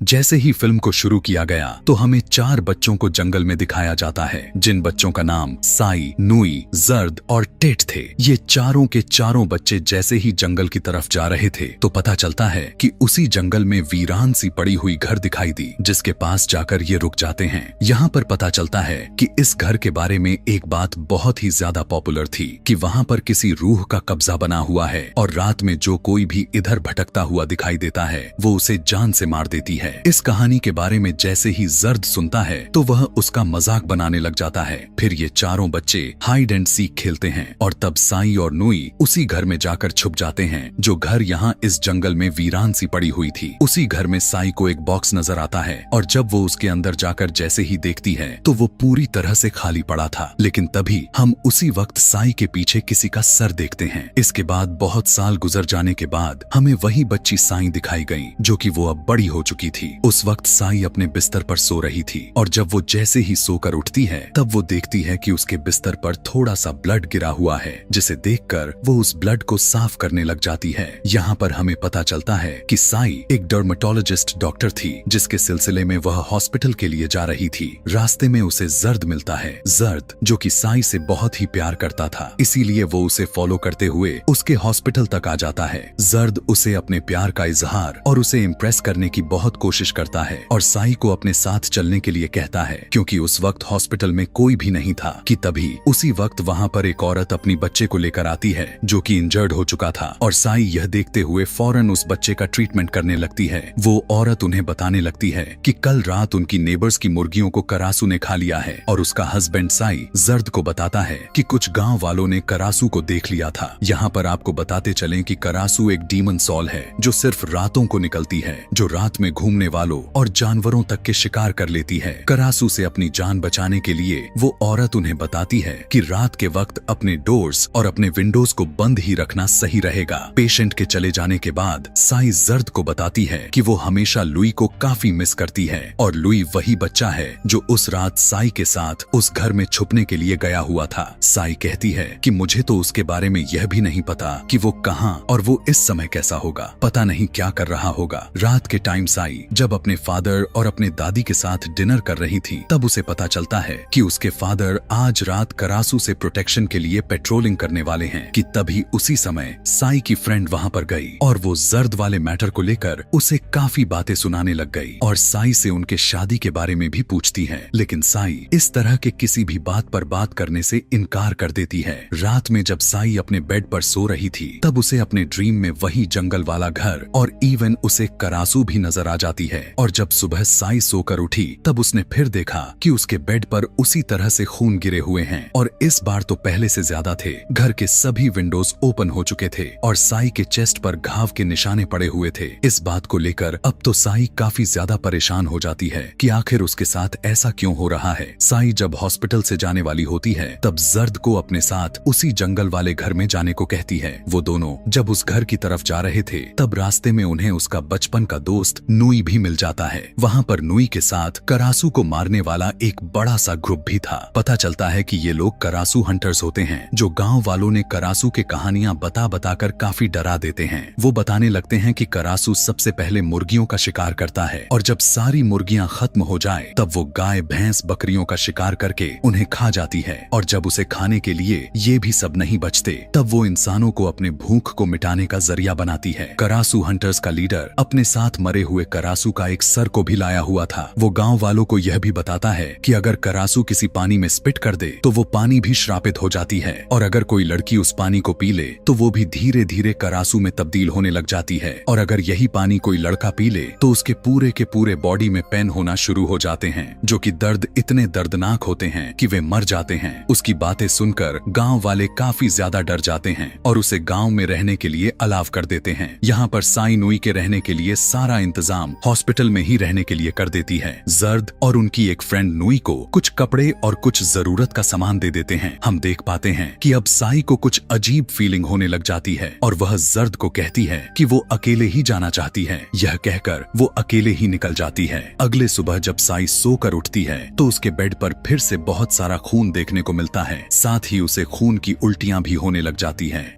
जैसे ही फिल्म को शुरू किया गया तो हमें 4 बच्चों को जंगल में दिखाया जाता है, जिन बच्चों का नाम साई, नुई, जर्द और टेट थे। ये चारों के चारों बच्चे जैसे ही जंगल की तरफ जा रहे थे तो पता चलता है कि उसी जंगल में वीरान सी पड़ी हुई घर दिखाई दी, जिसके पास जाकर ये रुक जाते हैं। यहाँ पर पता चलता है कि इस घर के बारे में एक बात बहुत ही ज्यादा पॉपुलर थी कि वहाँ पर किसी रूह का कब्जा बना हुआ है और रात में जो कोई भी इधर भटकता हुआ दिखाई देता है वो उसे जान से मार देती है। इस कहानी के बारे में जैसे ही जर्द सुनता है तो वह उसका मजाक बनाने लग जाता है। फिर ये चारों बच्चे हाइड एंड सीक खेलते हैं और तब साई और नुई उसी घर में जाकर छुप जाते हैं, जो घर यहाँ इस जंगल में वीरान सी पड़ी हुई थी। उसी घर में साई को एक बॉक्स नजर आता है और जब वो उसके अंदर जाकर जैसे ही देखती है तो वो पूरी तरह से खाली पड़ा था। लेकिन तभी हम उसी वक्त साई के पीछे किसी का सर देखते हैं। इसके बाद बहुत साल गुजर जाने के बाद हमें वही बच्ची साई दिखाई गई, जो कि वो अब बड़ी हो चुकी थी। उस वक्त साई अपने बिस्तर पर सो रही थी और जब वो जैसे ही सोकर उठती है तब वो देखती है कि उसके बिस्तर पर थोड़ा सा ब्लड गिरा हुआ है, जिसे देखकर वो उस ब्लड को साफ करने लग जाती है। यहाँ पर हमें पता चलता है कि साई एक डर्मेटोलॉजिस्ट डॉक्टर थी, जिसके सिलसिले में वह हॉस्पिटल के लिए जा रही थी। रास्ते में उसे जर्द मिलता है। जर्द जो कि साई से बहुत ही प्यार करता था, इसीलिए वो उसे फॉलो करते हुए उसके हॉस्पिटल तक आ जाता है। जर्द उसे अपने प्यार का इजहार और उसे इम्प्रेस करने की बहुत कोशिश करता है और साई को अपने साथ चलने के लिए कहता है, क्योंकि उस वक्त हॉस्पिटल में कोई भी नहीं था कि तभी उसी वक्त वहाँ पर एक औरत अपनी बच्चे को लेकर आती है, जो कि इंजर्ड हो चुका था। और साई यह देखते हुए फौरन उस बच्चे का ट्रीटमेंट करने लगती है। वो औरत उन्हें बताने लगती है कि कल रात उनकी नेबर्स की मुर्गियों को करासू ने खा लिया है और उसका हस्बैंड साई जर्द को बताता है कि कुछ गाँव वालों ने करासू को देख लिया था। यहाँ पर आपको बताते चलें कि करासू एक डीमन सॉल है जो सिर्फ रातों को निकलती है, जो रात में घूमने वालों और जानवरों तक के शिकार कर लेती है। करासू से अपनी जान बचाने के लिए वो औरत उन्हें बताती है कि रात के वक्त अपने डोर्स और अपने विंडोज को बंद ही रखना सही रहेगा। पेशेंट के चले जाने के बाद साई जर्द को बताती है कि वो हमेशा लुई को काफी मिस करती है और लुई वही बच्चा है जो उस रात साई के साथ उस घर में छुपने के लिए गया हुआ था। साई कहती है कि मुझे तो उसके बारे में यह भी नहीं पता कि वो कहाँ और वो इस समय कैसा होगा, पता नहीं क्या कर रहा होगा। रात के टाइम साई जब अपने फादर और अपने दादी के साथ डिनर कर रही थी तब उसे पता चलता है कि उसके फादर आज रात करासू से प्रोटेक्शन के लिए पेट्रोलिंग करने वाले हैं कि तभी उसी समय साई की फ्रेंड वहां पर गई और वो जर्द वाले मैटर को लेकर उसे काफी बातें सुनाने लग गई और साई से उनके शादी के बारे में भी पूछती है। लेकिन साई इस तरह के किसी भी बात पर बात करने से इनकार कर देती है। रात में जब साई अपने बेड पर सो रही थी तब उसे अपने ड्रीम में वही जंगल वाला घर और इवन उसे करासू भी नजर आ जाती है। और जब सुबह साई सोकर उठी तब उसने फिर देखा कि उसके बेड पर उसी तरह से खून गिरे हुए हैं और इस बार तो पहले से ज्यादा थे। घर के सभी विंडोज ओपन हो चुके थे और साई के चेस्ट पर घाव के निशाने पड़े हुए थे। इस बात को लेकर अब तो साई काफी ज्यादा परेशान हो जाती है कि आखिर उसके साथ ऐसा क्यों हो रहा है। साई जब हॉस्पिटल से जाने वाली होती है तब जर्द को अपने साथ उसी जंगल वाले घर में जाने को कहती है। वो दोनों जब उस घर की तरफ जा रहे थे तब रास्ते में उन्हें उसका बचपन का दोस्त नुई भी मिल जाता है। वहाँ पर नुई के साथ करासू को मारने वाला एक बड़ा सा ग्रुप भी था। पता चलता है कि ये लोग करासू हंटर्स होते हैं, जो गांव वालों ने करासू के कहानियां बता बताकर काफी डरा देते हैं। वो बताने लगते हैं कि करासू सबसे पहले मुर्गियों का शिकार करता है और जब सारी मुर्गियां खत्म हो जाए तब वो गाय, भैंस, बकरियों का शिकार करके उन्हें खा जाती है और जब उसे खाने के लिए ये भी सब नहीं बचते तब वो इंसानों को अपने भूख को मिटाने का जरिया बनाती है। करासू हंटर्स का लीडर अपने साथ मरे हुए करासू का एक सर को भी लाया हुआ था। वो गांव वालों को यह भी बताता है कि अगर करासू किसी पानी में स्पिट कर दे तो वो पानी भी श्रापित हो जाती है और अगर कोई लड़की उस पानी को पी ले तो वो भी धीरे धीरे करासू में तब्दील होने लग जाती है और अगर यही पानी कोई लड़का पी ले तो उसके पूरे के पूरे बॉडी में पेन होना शुरू हो जाते हैं, जो कि दर्द इतने दर्दनाक होते हैं कि वे मर जाते हैं। उसकी बातें सुनकर गाँव वाले काफी ज्यादा डर जाते हैं और उसे गाँव में रहने के लिए अलाव कर देते हैं। यहाँ पर साई नुई के रहने के लिए सारा इंतजाम हॉस्पिटल में ही रहने के लिए कर देती है। जर्द और उनकी एक फ्रेंड नुई को कुछ कपड़े और कुछ जरूरत का सामान दे देते हैं। हम देख पाते हैं कि अब साई को कुछ अजीब फीलिंग होने लग जाती है और वह जर्द को कहती है कि वो अकेले ही जाना चाहती है। यह कहकर वो अकेले ही निकल जाती है। अगले सुबह जब साई सोकर उठती है तो उसके बेड पर फिर से बहुत सारा खून देखने को मिलता है, साथ ही उसे खून की उल्टियां भी होने लग जाती हैं।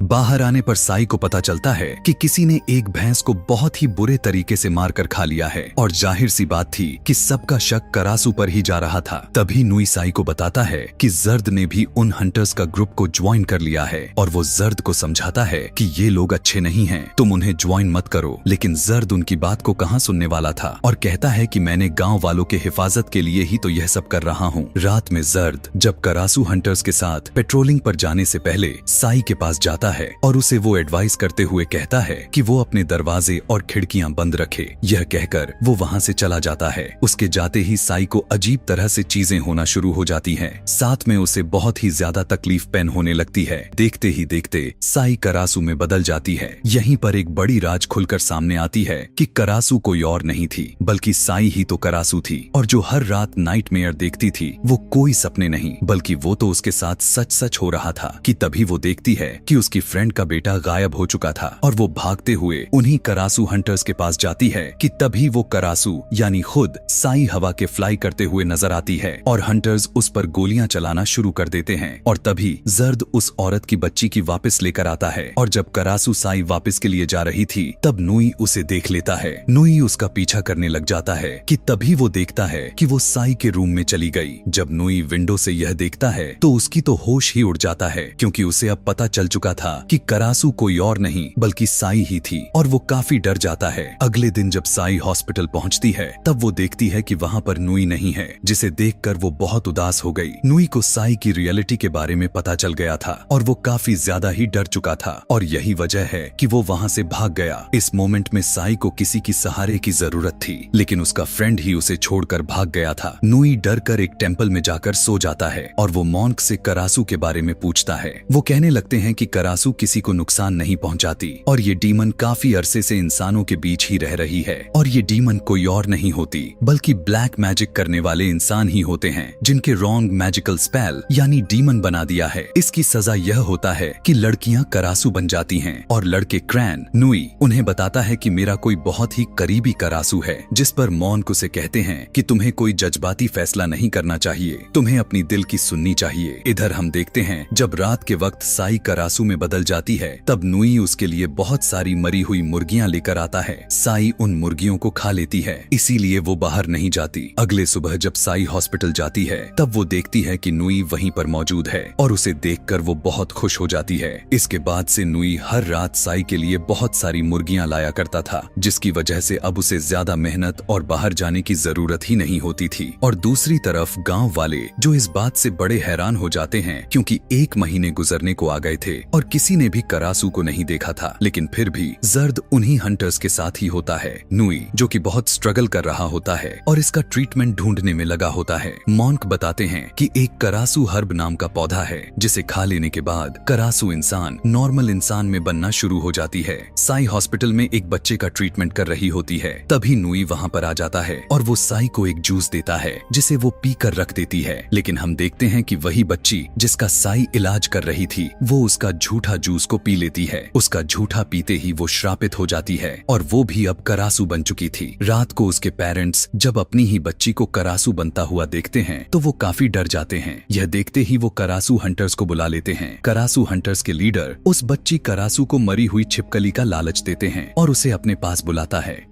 बाहर आने पर साई को पता चलता है कि किसी ने एक भैंस को बहुत ही बुरे तरीके से मारकर खा लिया है और जाहिर सी बात थी कि सबका शक करासू पर ही जा रहा था। तभी नुई साई को बताता है कि जर्द ने भी उन हंटर्स का ग्रुप को ज्वाइन कर लिया है और वो जर्द को समझाता है कि ये लोग अच्छे नहीं हैं, तुम उन्हें ज्वाइन मत करो। लेकिन जर्द उनकी बात को कहाँ सुनने वाला था और कहता है कि मैंने गाँव वालों के हिफाजत के लिए ही तो यह सब कर रहा हूँ। रात में जर्द जब करासू हंटर्स के साथ पेट्रोलिंग पर जाने से पहले साई के पास जाता है और उसे वो एडवाइस करते हुए कहता है कि वो अपने दरवाजे और खिड़कियां बंद रखे। यह कहकर वो वहां से चला जाता है। उसके जाते ही साई को अजीब तरह से चीजें होना शुरू हो जाती हैं। साथ में उसे बहुत ही ज्यादा तकलीफ पैन होने लगती है। देखते ही देखते साई करासू में बदल जाती है। यहीं पर एक बड़ी राज खुलकर सामने आती है कि करासू कोई और नहीं थी बल्कि साई ही तो करासू थी और जो हर रात नाइटमेयर देखती थी वो कोई सपने नहीं बल्कि वो तो उसके साथ सच सच हो रहा था। कि तभी वो देखती है कि उसकी फ्रेंड का बेटा गायब हो चुका था और वो भागते हुए उन्हीं करासू हंटर्स के पास जाती है कि तभी वो करासू यानी खुद साई हवा के फ्लाई करते हुए नजर आती है और हंटर्स उस पर गोलियां चलाना शुरू कर देते हैं। और तभी जर्द उस औरत की बच्ची की वापस लेकर आता है और जब करासू साई वापस के लिए जा रही थी तब नुई उसे देख लेता है। नुई उसका पीछा करने लग जाता है कि तभी वो देखता है कि वो साई के रूम में चली गई। जब नुई विंडो से यह देखता है तो उसकी तो होश ही उड़ जाता है क्योंकि उसे अब पता चल चुका था कि करासू कोई और नहीं बल्कि साई ही थी और वो काफी डर जाता है। अगले दिन जब साई हॉस्पिटल पहुंचती है तब वो देखती है कि वहां पर नुई नहीं है, जिसे देखकर वो बहुत उदास हो गई। नुई को साई की रियलिटी के बारे में पता चल गया था और वो काफी ज्यादा ही डर चुका था और यही वजह है कि वो वहां से भाग गया। इस मोमेंट में साई को किसी की सहारे की जरूरत थी लेकिन उसका फ्रेंड ही उसे छोड़कर भाग गया था। नुई डर कर एक टेम्पल में जाकर सो जाता है और वो मॉन्क से करासू के बारे में पूछता है। वो कहने लगते हैं कि करासू किसी को नुकसान नहीं पहुंचाती और ये डीमन काफी अरसे से इंसानों के बीच ही रह रही है और ये डीमन कोई और नहीं होती बल्कि ब्लैक मैजिक करने वाले इंसान ही होते हैं जिनके रॉन्ग मैजिकल स्पेल यानी डीमन बना दिया है। इसकी सजा यह होता है कि लड़कियां करासू बन जाती हैं और लड़के क्रैन नुई उन्हें बताता है कि मेरा कोई बहुत ही करीबी करासू है, जिस पर मॉन्क उसे कहते हैं कि तुम्हें कोई जज्बाती फैसला नहीं करना चाहिए, तुम्हें अपनी दिल की सुननी चाहिए। इधर हम देखते हैं जब रात के वक्त साई करासू में बदल जाती है तब नुई उसके लिए बहुत सारी मरी हुई मुर्गियां लेकर आता है। साई उन मुर्गियों को खा लेती है, इसीलिए वो बाहर नहीं जाती। अगले सुबह जब साई हॉस्पिटल जाती है तब वो देखती है कि नुई वहीं पर मौजूद है और उसे देखकर वो बहुत खुश हो जाती है। इसके बाद से नुई हर रात साई के लिए बहुत सारी मुर्गियां लाया करता था, जिसकी वजह से अब उसे ज्यादा मेहनत और बाहर जाने की जरूरत ही नहीं होती थी। और दूसरी तरफ गांव वाले जो इस बात से बड़े हैरान हो जाते हैं क्योंकि 1 महीने गुजरने को आ गए थे और किसी ने भी करासू को नहीं देखा था, लेकिन फिर भी जर्द उन्हीं हंटर्स के साथ ही होता है। नुई जो कि बहुत स्ट्रगल कर रहा होता है और इसका ट्रीटमेंट ढूंढने में लगा होता है। मॉन्क बताते हैं कि एक करासू हर्ब नाम का पौधा है जिसे खा लेने के बाद करासू इंसान नॉर्मल इंसान में बनना शुरू हो जाती है। साई हॉस्पिटल में एक बच्चे का ट्रीटमेंट कर रही होती है, तभी नुई वहाँ पर आ जाता है और वो साई को एक जूस देता है जिसे वो पी कर रख देती है। लेकिन हम देखते हैं कि वही बच्ची जिसका साई इलाज कर रही थी वो उसका झूठा जूस को पी लेती है। उसका झूठा पीते ही वो श्रापित हो जाती है और वो भी अब करासू बन चुकी थी। रात को उसके पेरेंट्स जब अपनी ही बच्ची को करासू बनता हुआ देखते हैं तो वो काफी डर जाते हैं। यह देखते ही वो करासू हंटर्स को बुला लेते हैं। करासू हंटर्स के लीडर उस बच्ची करासू को मरी हुई छिपकली का लालच देते हैं और उसे अपने पास बुलाता है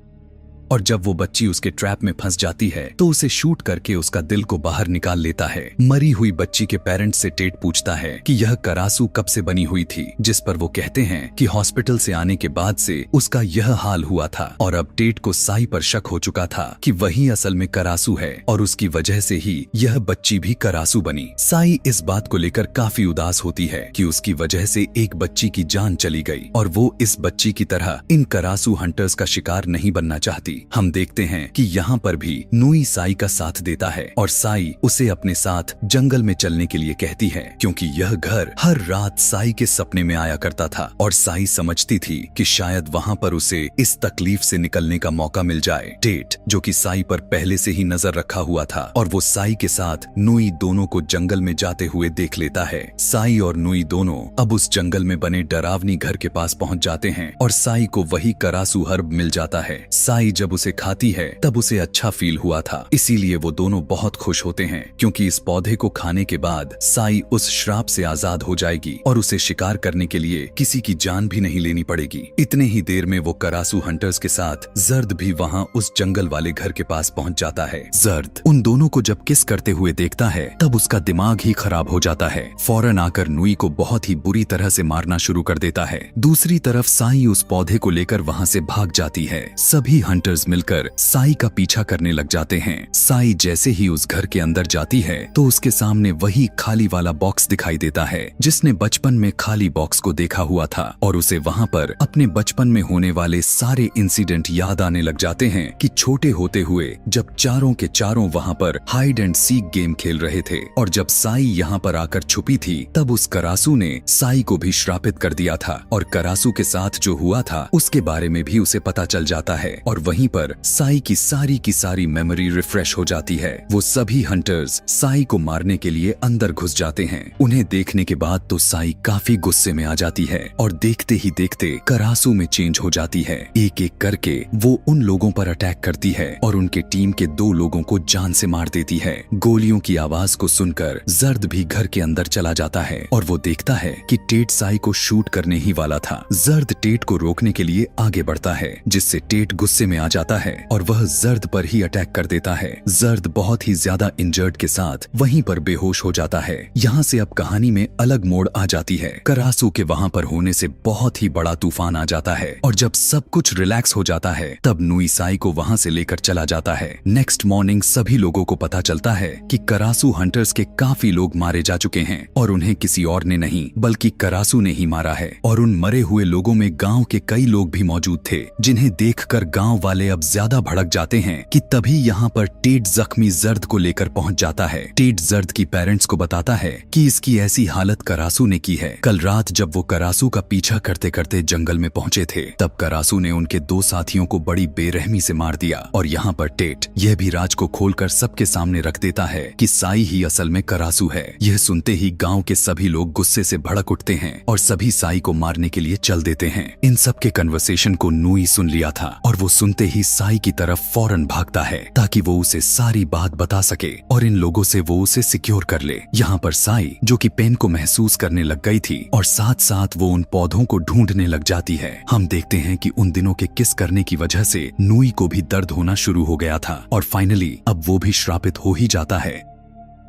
और जब वो बच्ची उसके ट्रैप में फंस जाती है तो उसे शूट करके उसका दिल को बाहर निकाल लेता है। मरी हुई बच्ची के पेरेंट्स से टेट पूछता है कि यह करासू कब से बनी हुई थी, जिस पर वो कहते हैं कि हॉस्पिटल से आने के बाद से उसका यह हाल हुआ था और अब टेट को साई पर शक हो चुका था कि वही असल में करासू है और उसकी वजह से ही यह बच्ची भी करासू बनी। साई इस बात को लेकर काफी उदास होती है कि उसकी वजह से एक बच्ची की जान चली गई और वो इस बच्ची की तरह इन करासू हंटर्स का शिकार नहीं बनना चाहती। हम देखते हैं कि यहाँ पर भी नुई साई का साथ देता है और साई उसे अपने साथ जंगल में चलने के लिए कहती है क्योंकि यह घर हर रात साई के सपने में आया करता था और साई समझती थी कि शायद वहाँ पर उसे इस तकलीफ से निकलने का मौका मिल जाए। टेट जो कि साई पर पहले से ही नजर रखा हुआ था और वो साई के साथ नुई दोनों को जंगल में जाते हुए देख लेता है। साई और नुई दोनों अब उस जंगल में बने डरावनी घर के पास पहुंच जाते हैं और साई को वही करासू हर्ब मिल जाता है। साई जब जब उसे खाती है तब उसे अच्छा फील हुआ था, इसीलिए वो दोनों बहुत खुश होते हैं क्योंकि इस पौधे को खाने के बाद साई उस श्राप से आजाद हो जाएगी और उसे शिकार करने के लिए किसी की जान भी नहीं लेनी पड़ेगी। इतने ही देर में वो करासू हंटर्स के साथ जर्द भी वहाँ उस जंगल वाले घर के पास पहुँच जाता है। जर्द उन दोनों को जब किस करते हुए देखता है तब उसका दिमाग ही खराब हो जाता है। फौरन आकर नुई को बहुत ही बुरी तरह से मारना शुरू कर देता है। दूसरी तरफ साई उस पौधे को लेकर वहाँ से भाग जाती है। सभी हंटर्स मिलकर साई का पीछा करने लग जाते हैं। साई जैसे ही उस घर के अंदर जाती है तो उसके सामने वही खाली वाला बॉक्स दिखाई देता है जिसने बचपन में खाली बॉक्स को देखा हुआ था और उसे वहाँ पर अपने बचपन में होने वाले सारे इंसिडेंट याद आने लग जाते हैं कि छोटे होते हुए जब चारों के चारों वहाँ पर हाइड एंड सीक गेम खेल रहे थे और जब साई यहाँ पर आकर छुपी थी तब उस करासू ने साई को भी श्रापित कर दिया था और करासू के साथ जो हुआ था उसके बारे में भी उसे पता चल जाता है और वहीं पर साई की सारी मेमोरी रिफ्रेश हो जाती है। वो सभी हंटर्स साई को मारने के लिए अंदर घुस जाते हैं। उन्हें देखने के बाद तो साई काफी गुस्से में आ जाती है और देखते ही देखते करासू में चेंज हो जाती है। एक एक करके वो उन लोगों पर अटैक करती है और उनके टीम के 2 लोगों को जान से मार देती है। गोलियों की आवाज को सुनकर जर्द भी घर के अंदर चला जाता है और वो देखता है कि टेट साई को शूट करने ही वाला था। जर्द टेट को रोकने के लिए आगे बढ़ता है जिससे टेट गुस्से में आ जाता है और वह जर्द पर ही अटैक कर देता है। जर्द बहुत ही ज्यादा इंजर्ड के साथ वहीं पर बेहोश हो जाता है। यहाँ से अब कहानी में अलग मोड़ आ जाती है। करासू के वहाँ पर होने से बहुत ही बड़ा तूफान आ जाता है और जब सब कुछ रिलैक्स हो जाता है तब नुई साई को वहाँ से लेकर चला जाता है। नेक्स्ट मॉर्निंग सभी लोगों को पता चलता है कि करासू हंटर्स के काफी लोग मारे जा चुके हैं और उन्हें किसी और ने नहीं बल्कि करासू ने ही मारा है और उन मरे हुए लोगों में गाँव के कई लोग भी मौजूद थे जिन्हें देखकर गाँव वाले अब ज्यादा भड़क जाते हैं कि तभी यहाँ पर टेट जख्मी जर्द को लेकर पहुँच जाता है। टेट जर्द की पेरेंट्स को बताता है कि इसकी ऐसी हालत करासू ने की है। कल रात जब वो करासू का पीछा करते करते जंगल में पहुँचे थे तब करासू ने उनके 2 साथियों को बड़ी बेरहमी से मार दिया और यहाँ पर टेट यह भी राज को खोलकर सबके सामने रख देता है कि साई ही असल में करासू है। यह सुनते ही गाँव के सभी लोग गुस्से से भड़क उठते हैं और सभी साई को मारने के लिए चल देते हैं। इन सब के कन्वर्सेशन को नुई सुन लिया था और वो सुनते ही साई की तरफ फौरन भागता है ताकि वो उसे सारी बात बता सके और इन लोगों से वो उसे सिक्योर कर ले। यहाँ पर साई जो कि पेन को महसूस करने लग गई थी और साथ साथ वो उन पौधों को ढूंढने लग जाती है। हम देखते हैं कि उन दिनों के किस करने की वजह से नुई को भी दर्द होना शुरू हो गया था और फाइनली अब वो भी श्रापित हो ही जाता है।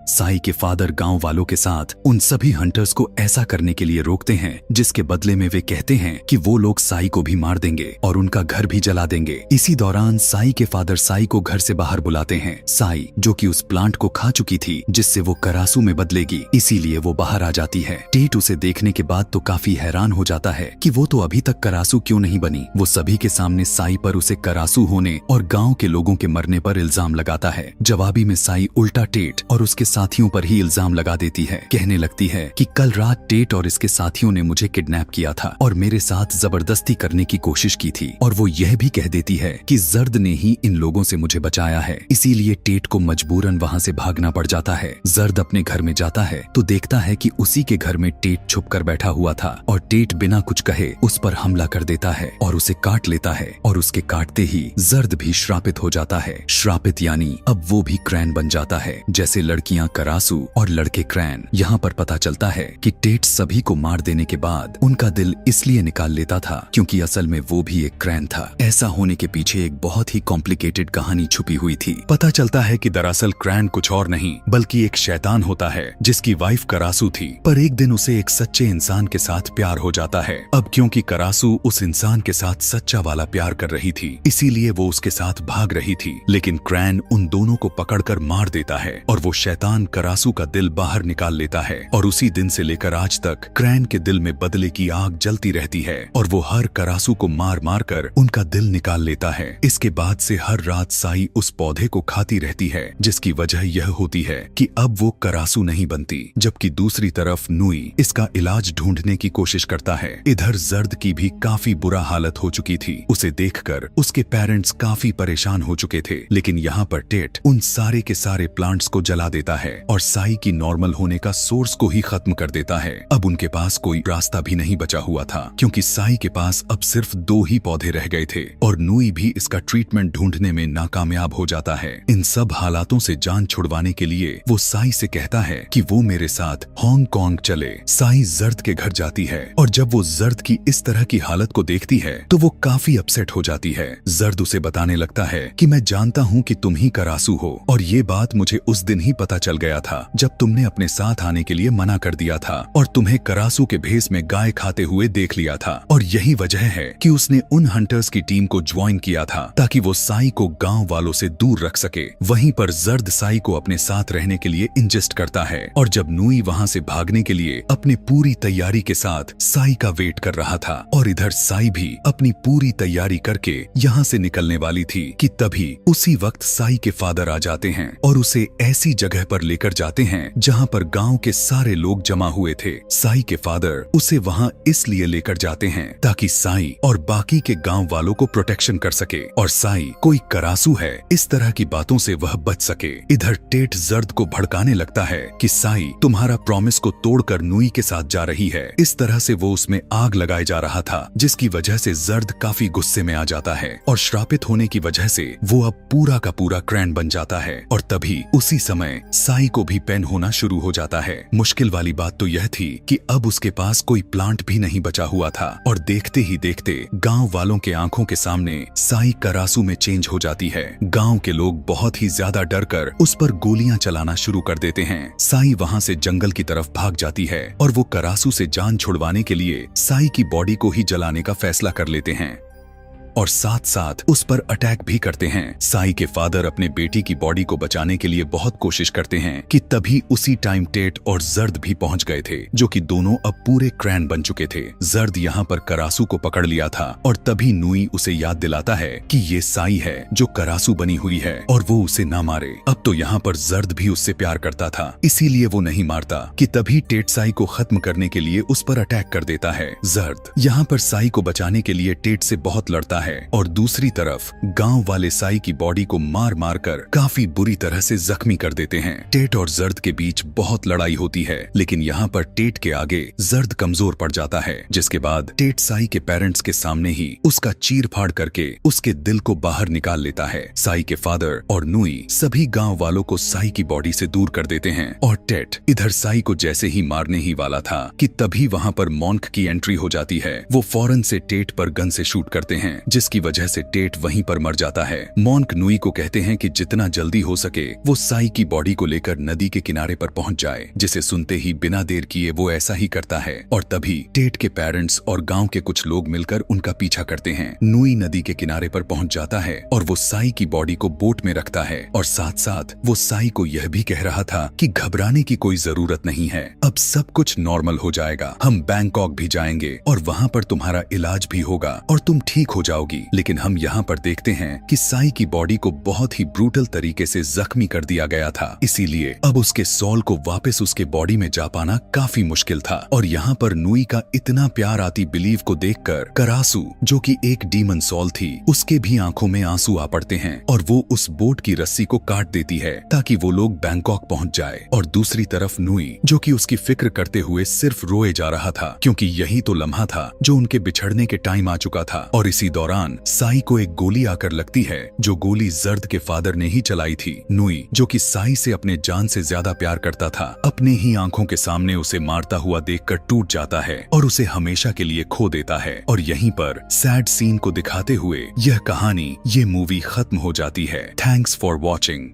साई के फादर गांव वालों के साथ उन सभी हंटर्स को ऐसा करने के लिए रोकते हैं जिसके बदले में वे कहते हैं कि वो लोग साई को भी मार देंगे और उनका घर भी जला देंगे। इसी दौरान साई के फादर साई को घर से बाहर बुलाते हैं। साई जो कि उस प्लांट को खा चुकी थी जिससे वो करासू में बदलेगी, इसीलिए वो बाहर आ जाती है। टेट उसे देखने के बाद तो काफी हैरान हो जाता है कि वो तो अभी तक करासू क्यों नहीं बनी। वो सभी के सामने साई पर उसे करासू होने और गाँव के लोगों के मरने पर इल्जाम लगाता है। जवाबी में साई उल्टा टेट और उसके साथियों पर ही इल्जाम लगा देती है। कहने लगती है कि कल रात टेट और इसके साथियों ने मुझे किडनैप किया था और मेरे साथ जबरदस्ती करने की कोशिश की थी और वो यह भी कह देती है कि जर्द ने ही इन लोगों से मुझे बचाया है, इसीलिए टेट को मजबूरन वहाँ से भागना पड़ जाता है। जर्द अपने घर में जाता है तो देखता है कि उसी के घर में टेट छुप कर बैठा हुआ था और टेट बिना कुछ कहे उस पर हमला कर देता है और उसे काट लेता है और उसके काटते ही जर्द भी श्रापित हो जाता है। श्रापित यानी अब वो भी क्रैन बन जाता है जैसे लड़कियां करासू और लड़के क्रैन। यहाँ पर पता चलता है कि टेट सभी को मार देने के बाद उनका दिल इसलिए निकाल लेता था क्योंकि असल में वो भी एक क्रैन था। ऐसा होने के पीछे एक बहुत ही कॉम्प्लिकेटेड कहानी छुपी हुई थी। पता चलता है कि दरअसल क्रैन कुछ और नहीं बल्कि एक शैतान होता है जिसकी वाइफ करासू थी, पर एक दिन उसे एक सच्चे इंसान के साथ प्यार हो जाता है। अब क्योंकि करासू उस इंसान के साथ सच्चा वाला प्यार कर रही थी इसीलिए वो उसके साथ भाग रही थी, लेकिन क्रैन उन दोनों को पकड़कर मार देता है और वो शैतान करासू का दिल बाहर निकाल लेता है और उसी दिन से लेकर आज तक क्रैन के दिल में बदले की आग जलती रहती है और वो हर करासू को मार मार कर उनका दिल निकाल लेता है। इसके बाद से हर रात साई उस पौधे को खाती रहती है जिसकी वजह यह होती है कि अब वो करासू नहीं बनती, जबकि दूसरी तरफ नुई इसका इलाज ढूंढने की कोशिश करता है। इधर जर्द की भी काफी बुरा हालत हो चुकी थी। उसे देखकर उसके पेरेंट्स काफी परेशान हो चुके थे, लेकिन यहाँ पर टेट उन सारे के सारे प्लांट्स को जला देता है और साई की नॉर्मल होने का सोर्स को ही खत्म कर देता है। अब उनके पास कोई रास्ता भी नहीं बचा हुआ था क्योंकि साई के पास अब सिर्फ 2 ही पौधे रह गए थे और नुई भी इसका ट्रीटमेंट ढूंढने में नाकामयाब हो जाता है। इन सब हालातों से जान छुड़वाने के लिए वो साई से कहता है कि वो मेरे साथ हांगकांग चले। साई जर्द के घर जाती है और जब वो जर्द की इस तरह की हालत को देखती है तो वो काफी अपसेट हो जाती है। जर्द उसे बताने लगता है कि मैं जानता हूँ कि तुम ही करासू हो और ये बात मुझे उस दिन ही पता चल गया था जब तुमने अपने साथ आने के लिए मना कर दिया था और तुम्हें करासू के भेस में गाय खाते हुए देख लिया था और यही वजह है कि उसने उन हंटर्स की टीम को ज्वाइन किया था ताकि वो साई को गांव वालों से दूर रख सके। वहीं पर जर्द साई को अपने साथ रहने के लिए इंजेस्ट करता है और जब नुई वहाँ से भागने के लिए अपनी पूरी तैयारी के साथ साई का वेट कर रहा था और इधर साई भी अपनी पूरी तैयारी करके यहाँ से निकलने वाली थी कि तभी उसी वक्त साई के फादर आ जाते हैं और उसे ऐसी जगह पर लेकर जाते हैं जहाँ पर गांव के सारे लोग जमा हुए थे। साई के फादर उसे वहाँ इसलिए लेकर जाते हैं ताकि साई और बाकी के गांव वालों को प्रोटेक्शन कर सके और साई कोई करासू है इस तरह की बातों से वह बच सके। इधर टेट जर्द को भड़काने लगता है कि साई तुम्हारा प्रॉमिस को तोड़कर नुई के साथ जा रही है। इस तरह से वो उसमें आग लगाए जा रहा था जिसकी वजह से जर्द काफी गुस्से में आ जाता है और श्रापित होने की वजह से वो अब पूरा का पूरा क्रैन बन जाता है और तभी उसी समय साई को भी पेन होना शुरू हो जाता है। मुश्किल वाली बात तो यह थी कि अब उसके पास कोई प्लांट भी नहीं बचा हुआ था और देखते ही देखते गांव वालों के आंखों के सामने साई करासू में चेंज हो जाती है। गांव के लोग बहुत ही ज्यादा डर कर उस पर गोलियां चलाना शुरू कर देते हैं। साई वहां से जंगल की तरफ भाग जाती है और वो करासू से जान छुड़वाने के लिए साई की बॉडी को ही जलाने का फैसला कर लेते हैं और साथ साथ उस पर अटैक भी करते हैं। साई के फादर अपने बेटी की बॉडी को बचाने के लिए बहुत कोशिश करते हैं कि तभी उसी टाइम टेट और जर्द भी पहुंच गए थे जो कि दोनों अब पूरे क्रैन बन चुके थे। जर्द यहाँ पर करासू को पकड़ लिया था और तभी नुई उसे याद दिलाता है कि ये साई है जो करासू बनी हुई है और वो उसे ना मारे। अब तो यहाँ पर जर्द भी उससे प्यार करता था इसीलिए वो नहीं मारता कि तभी टेट साई को खत्म करने के लिए उस पर अटैक कर देता है। जर्द यहाँ पर साई को बचाने के लिए टेट से बहुत लड़ता है और दूसरी तरफ गांव वाले साई की बॉडी को मार मार कर काफी बुरी तरह से जख्मी कर देते हैं। टेट और जर्द के बीच बहुत लड़ाई होती है लेकिन यहाँ पर टेट के आगे जर्द कमजोर पड़ जाता है जिसके बाद टेट साई के पेरेंट्स के सामने ही उसका चीर फाड़ करके उसके दिल को बाहर निकाल लेता है। साई के फादर और नुई सभी गाँव वालों को साई की बॉडी से दूर कर देते हैं और टेट इधर साई को जैसे ही मारने ही वाला था कि तभी वहाँ पर मॉन्क की एंट्री हो जाती है। वो फौरन से टेट पर गन से शूट करते हैं जिसकी वजह से टेट वहीं पर मर जाता है। मॉन्क नुई को कहते हैं कि जितना जल्दी हो सके वो साई की बॉडी को लेकर नदी के किनारे पर पहुंच जाए, जिसे सुनते ही बिना देर किए वो ऐसा ही करता है और तभी टेट के पेरेंट्स और गांव के कुछ लोग मिलकर उनका पीछा करते हैं। नुई नदी के किनारे पर पहुंच जाता है और वो साई की बॉडी को बोट में रखता है और साथ साथ वो साई को यह भी कह रहा था कि घबराने की कोई जरूरत नहीं है, अब सब कुछ नॉर्मल हो जाएगा, हम बैंकॉक भी जाएंगे और वहाँ पर तुम्हारा इलाज भी होगा और तुम ठीक हो जाओगी। लेकिन हम यहाँ पर देखते हैं कि साई की बॉडी को बहुत ही ब्रूटल तरीके से जख्मी कर दिया गया था, इसीलिए अब उसके सॉल को वापस उसके बॉडी में जा पाना काफी मुश्किल था। और यहाँ पर नुई का इतना प्यार आती बिलीव को देखकर करासू जो कि एक डीमन सॉल थी उसके भी आंखों में आंसू आ पड़ते हैं और वो उस बोट की रस्सी को काट देती है ताकि वो लोग बैंकॉक पहुंच जाए। और दूसरी तरफ नुई जो कि उसकी फिक्र करते हुए सिर्फ रोए जा रहा था क्योंकि यही तो लम्हा था जो उनके बिछड़ने के टाइम आ चुका था। और इसी दौरान साई को एक गोली आकर लगती है जो गोली जर्द के फादर ने ही चलाई थी। नुई जो कि साई से अपने जान से ज्यादा प्यार करता था अपने ही आंखों के सामने उसे मारता हुआ देखकर टूट जाता है और उसे हमेशा के लिए खो देता है। और यहीं पर सैड सीन को दिखाते हुए यह कहानी ये मूवी खत्म हो जाती है। Thanks for watching.